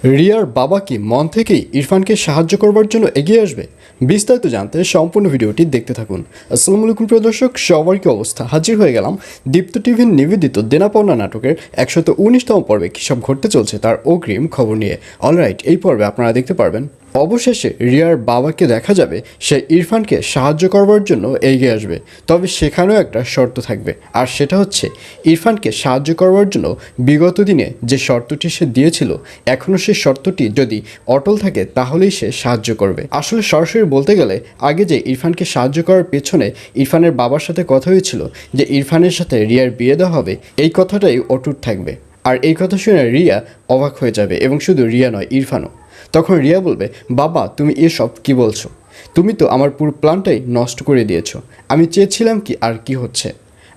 রিয়ার বাবা কি মন থেকেই ইরফানকে সাহায্য করবার জন্য এগিয়ে আসবে? বিস্তারিত জানতে সম্পূর্ণ ভিডিওটি দেখতে থাকুন। আসসালামু আলাইকুম প্রিয় দর্শক, সবার কি অবস্থা? হাজির হয়ে গেলাম দীপ্ত টিভির নিবেদিত দেনা পাওনা নাটকের 119তম পর্বে কী সব ঘটতে চলছে তার অগ্রিম খবর নিয়ে। অলরাইট, এই পর্বে আপনারা দেখতে পারবেন অবশেষে রিয়ার বাবাকে দেখা যাবে সে ইরফানকে সাহায্য করবার জন্য এগিয়ে আসবে, তবে সেখানেও একটা শর্ত থাকবে, আর সেটা হচ্ছে ইরফানকে সাহায্য করবার জন্য বিগত দিনে যে শর্তটি সে দিয়েছিল এখনও সেই শর্তটি যদি অটল থাকে তাহলেই সে সাহায্য করবে। আসলে সরাসরি বলতে গেলে আগে যে ইরফানকে সাহায্য করার পেছনে ইরফানের বাবার সাথে কথা হয়েছিল যে ইরফানের সাথে রিয়ার বিয়ে দেওয়া হবে, এই কথাটাই অটুট থাকবে। আর এই কথা শুনে রিয়া অবাক হয়ে যাবে, এবং শুধু রিয়া নয়, ইরফানও। তখন রিয়া বলবে, বাবা তুমি এসব কি বলছো? তুমি তো আমার পুরো প্ল্যানটাই নষ্ট করে দিয়েছো। আমি চেয়েছিলাম কি আর কি হচ্ছে?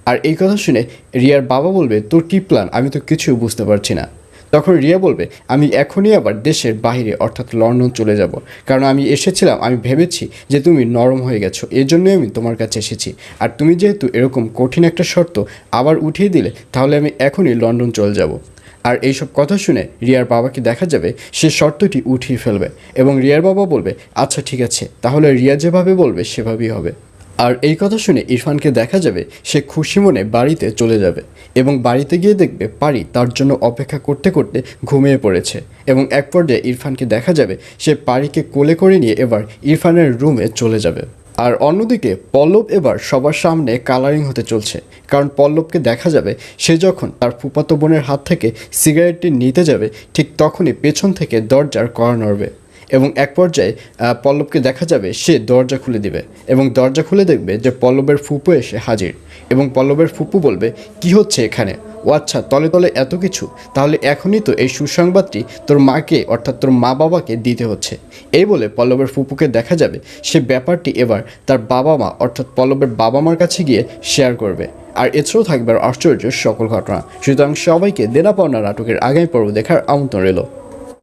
আর এই কথা শুনে রিয়ার বাবা বলবে, তোর কী প্ল্যান? আমি তো কিছু বুঝতে পারছি না। তখন রিয়া বলবে, আমি এখনই আবার দেশের বাইরে অর্থাৎ লন্ডন চলে যাব, কারণ আমি এসেছিলাম, আমি ভেবেছি যে তুমি নরম হয়ে গেছো, এই জন্যই আমি তোমার কাছে এসেছি। আর তুমি যেহেতু এরকম কঠিন একটা শর্ত আবার উঠিয়ে দিলে, তাহলে আমি এখনই লন্ডন চলে যাব। আর এইসব কথা শুনে রিয়ার বাবাকে দেখা যাবে সে শর্তটি উঠিয়ে ফেলবে, এবং রিয়ার বাবা বলবে, আচ্ছা ঠিক আছে, তাহলে রিয়া যেভাবে বলবে সেভাবেই হবে। আর এই কথা শুনে ইরফানকে দেখা যাবে সে খুশি মনে বাড়িতে চলে যাবে, এবং বাড়িতে গিয়ে দেখবে পারি তার জন্য অপেক্ষা করতে করতে ঘুমিয়ে পড়েছে। এবং এক পর্যায়ে ইরফানকে দেখা যাবে সে পারিকে কোলে করে নিয়ে এবার ইরফানের রুমে চলে যাবে। আর অন্যদিকে পল্লব এবার সবার সামনে কালারিং হতে চলছে, কারণ পল্লবকে দেখা যাবে সে যখন তার ফুফাতো বোনের হাত থেকে সিগারেটটি নিতে যাবে ঠিক তখনই পেছন থেকে দরজার কড়া নড়বে, এবং এক পর্যায়ে পল্লবকে দেখা যাবে সে দরজা খুলে দিবে, এবং দরজা খুলে দেখবে যে পল্লবের ফুপু এসে হাজির। এবং পল্লবের ফুপু বলবে, কি হচ্ছে এখানে? ও আচ্ছা, তলে তলে এত কিছু, তাহলে এখনই তো এই সুসংবাদটি তোর মাকে অর্থাৎ তোর মা বাবাকে দিতে হচ্ছে। এই বলে পল্লবের ফুপুকে দেখা যাবে সে ব্যাপারটি এবার তার বাবা মা অর্থাৎ পল্লবের বাবা মার কাছে গিয়ে শেয়ার করবে। আর এছাড়াও থাকবে আশ্চর্য সকল ঘটনা। সুতরাং সবাইকে দেনা পাওনা নাটকের আগামী পর্ব দেখার আমন্ত্রণ রইল।